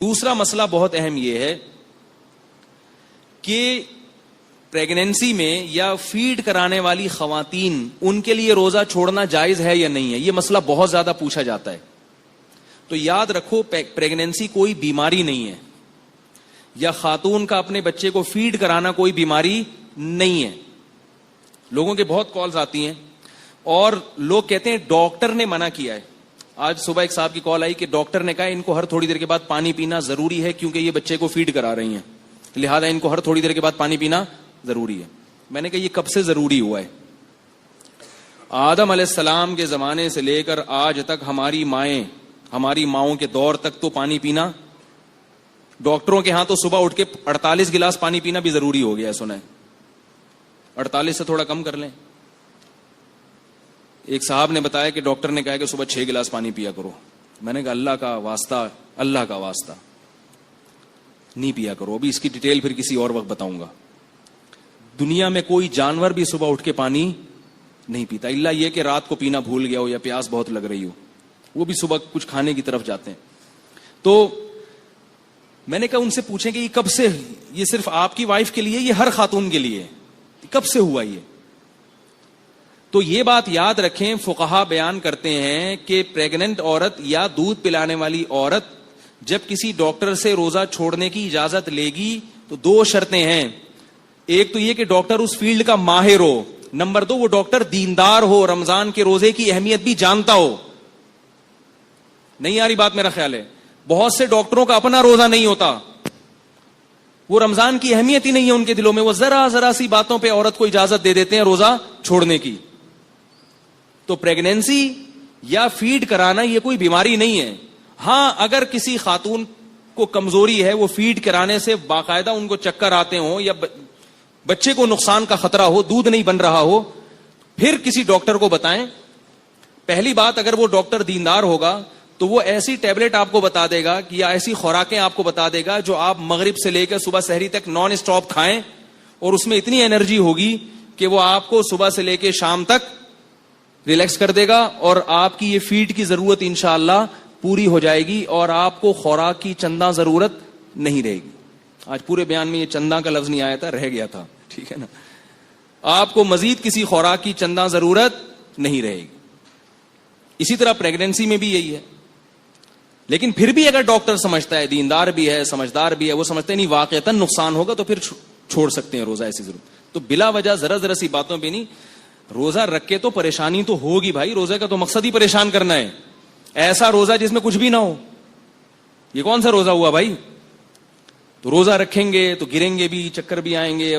دوسرا مسئلہ بہت اہم یہ ہے کہ پریگنینسی میں یا فیڈ کرانے والی خواتین ان کے لیے روزہ چھوڑنا جائز ہے یا نہیں ہے. یہ مسئلہ بہت زیادہ پوچھا جاتا ہے. تو یاد رکھو پریگنینسی کوئی بیماری نہیں ہے, یا خاتون کا اپنے بچے کو فیڈ کرانا کوئی بیماری نہیں ہے. لوگوں کے بہت کالز آتی ہیں اور لوگ کہتے ہیں ڈاکٹر نے منع کیا ہے. آج صبح ایک صاحب کی کال آئی کہ ڈاکٹر نے کہا ان کو ہر تھوڑی دیر کے بعد پانی پینا ضروری ہے کیونکہ یہ بچے کو فیڈ کرا رہی ہیں, لہذا ان کو ہر تھوڑی دیر کے بعد پانی پینا ضروری ہے. میں نے کہا یہ کب سے ضروری ہوا ہے؟ آدم علیہ السلام کے زمانے سے لے کر آج تک ہماری ماؤں کے دور تک تو پانی پینا, ڈاکٹروں کے ہاں تو صبح اٹھ کے 48 گلاس پانی پینا بھی ضروری ہو گیا ہے. سنا ہے 48 سے تھوڑا کم کر لیں. ایک صاحب نے بتایا کہ ڈاکٹر نے کہا کہ صبح 6 گلاس پانی پیا کرو. میں نے کہا اللہ کا واسطہ نہیں پیا کرو. ابھی اس کی ڈیٹیل پھر کسی اور وقت بتاؤں گا. دنیا میں کوئی جانور بھی صبح اٹھ کے پانی نہیں پیتا, الا یہ کہ رات کو پینا بھول گیا ہو یا پیاس بہت لگ رہی ہو, وہ بھی صبح کچھ کھانے کی طرف جاتے ہیں. تو میں نے کہا ان سے پوچھیں کہ یہ کب سے, یہ صرف آپ کی وائف کے لیے, یہ ہر خاتون کے لیے کب سے ہوا یہ؟ تو یہ بات یاد رکھیں, فقہا بیان کرتے ہیں کہ پریگننٹ عورت یا دودھ پلانے والی عورت جب کسی ڈاکٹر سے روزہ چھوڑنے کی اجازت لے گی تو 2 شرطیں ہیں. ایک تو یہ کہ ڈاکٹر اس فیلڈ کا ماہر ہو, نمبر 2 وہ ڈاکٹر دیندار ہو, رمضان کے روزے کی اہمیت بھی جانتا ہو. نہیں آ رہی بات میرا خیال ہے. بہت سے ڈاکٹروں کا اپنا روزہ نہیں ہوتا, وہ رمضان کی اہمیت ہی نہیں ہے ان کے دلوں میں, وہ ذرا سی باتوں پہ عورت کو اجازت دے دیتے ہیں روزہ چھوڑنے کی. تو پریگنینسی یا فیڈ کرانا یہ کوئی بیماری نہیں ہے. ہاں اگر کسی خاتون کو کمزوری ہے, وہ فیڈ کرانے سے باقاعدہ ان کو چکر آتے ہوں یا بچے کو نقصان کا خطرہ ہو, دودھ نہیں بن رہا ہو, پھر کسی ڈاکٹر کو بتائیں. پہلی بات, اگر وہ ڈاکٹر دیندار ہوگا تو وہ ایسی ٹیبلٹ آپ کو بتا دے گا یا ایسی خوراکیں آپ کو بتا دے گا جو آپ مغرب سے لے کر صبح سحری تک نان اسٹاپ کھائیں, اور اس میں اتنی انرجی ہوگی کہ وہ آپ کو صبح سے لے کے شام تک ریلیکس کر دے گا, اور آپ کی یہ فیڈ کی ضرورت انشاءاللہ پوری ہو جائے گی, اور آپ کو خوراک کی چندہ ضرورت نہیں رہے گی. آج پورے بیان میں یہ چندہ کا لفظ نہیں آیا تھا, رہ گیا تھا, ٹھیک ہے نا. آپ کو مزید کسی خوراک کی چندہ ضرورت نہیں رہے گی. اسی طرح پریگنینسی میں بھی یہی ہے. لیکن پھر بھی اگر ڈاکٹر سمجھتا ہے, دیندار بھی ہے, سمجھدار بھی ہے, وہ سمجھتے ہیں نہیں واقعتاً نقصان ہوگا, تو پھر چھوڑ سکتے ہیں روزہ. ایسی ضرورت تو بلا وجہ ذرا سی باتوں پہ نہیں. روزہ رکھ کے تو پریشانی تو ہوگی بھائی, روزے کا تو مقصد ہی پریشان کرنا ہے. ایسا روزہ جس میں کچھ بھی نہ ہو, یہ کون سا روزہ ہوا بھائی؟ تو روزہ رکھیں گے تو گریں گے بھی, چکر بھی آئیں گے,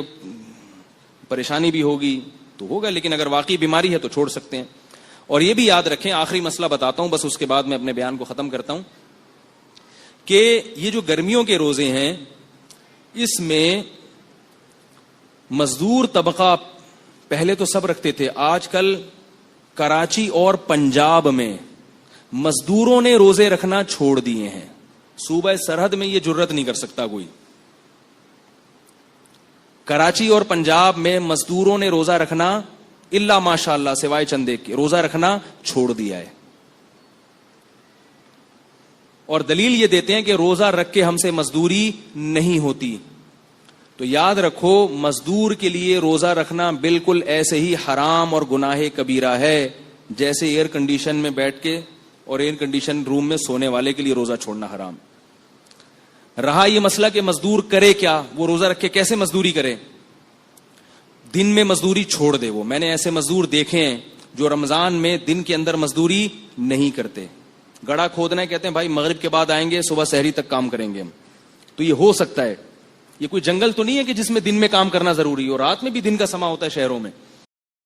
پریشانی بھی ہوگی تو ہوگا. لیکن اگر واقعی بیماری ہے تو چھوڑ سکتے ہیں. اور یہ بھی یاد رکھیں, آخری مسئلہ بتاتا ہوں بس, اس کے بعد میں اپنے بیان کو ختم کرتا ہوں, کہ یہ جو گرمیوں کے روزے ہیں اس میں مزدور طبقہ پہلے تو سب رکھتے تھے, آج کل کراچی اور پنجاب میں مزدوروں نے روزے رکھنا چھوڑ دیے ہیں. صوبہ سرحد میں یہ جرت نہیں کر سکتا کوئی. کراچی اور پنجاب میں مزدوروں نے روزہ رکھنا الا ماشاء اللہ سوائے چندے کے روزہ رکھنا چھوڑ دیا ہے. اور دلیل یہ دیتے ہیں کہ روزہ رکھ کے ہم سے مزدوری نہیں ہوتی. تو یاد رکھو, مزدور کے لیے روزہ رکھنا بالکل ایسے ہی حرام اور گناہ کبیرہ ہے جیسے ایئر کنڈیشن میں بیٹھ کے اور ایئر کنڈیشن روم میں سونے والے کے لیے روزہ چھوڑنا حرام. رہا یہ مسئلہ کہ مزدور کرے کیا, وہ روزہ رکھ کے کیسے مزدوری کرے؟ دن میں مزدوری چھوڑ دے. وہ میں نے ایسے مزدور دیکھے ہیں جو رمضان میں دن کے اندر مزدوری نہیں کرتے. گڑھا کھودنا ہے, کہتے ہیں بھائی مغرب کے بعد آئیں گے, صبح سحری تک کام کریں گے ہم. تو یہ ہو سکتا ہے, یہ کوئی جنگل تو نہیں ہے کہ جس میں دن میں کام کرنا ضروری ہو, رات میں بھی دن کا سما ہوتا ہے شہروں میں.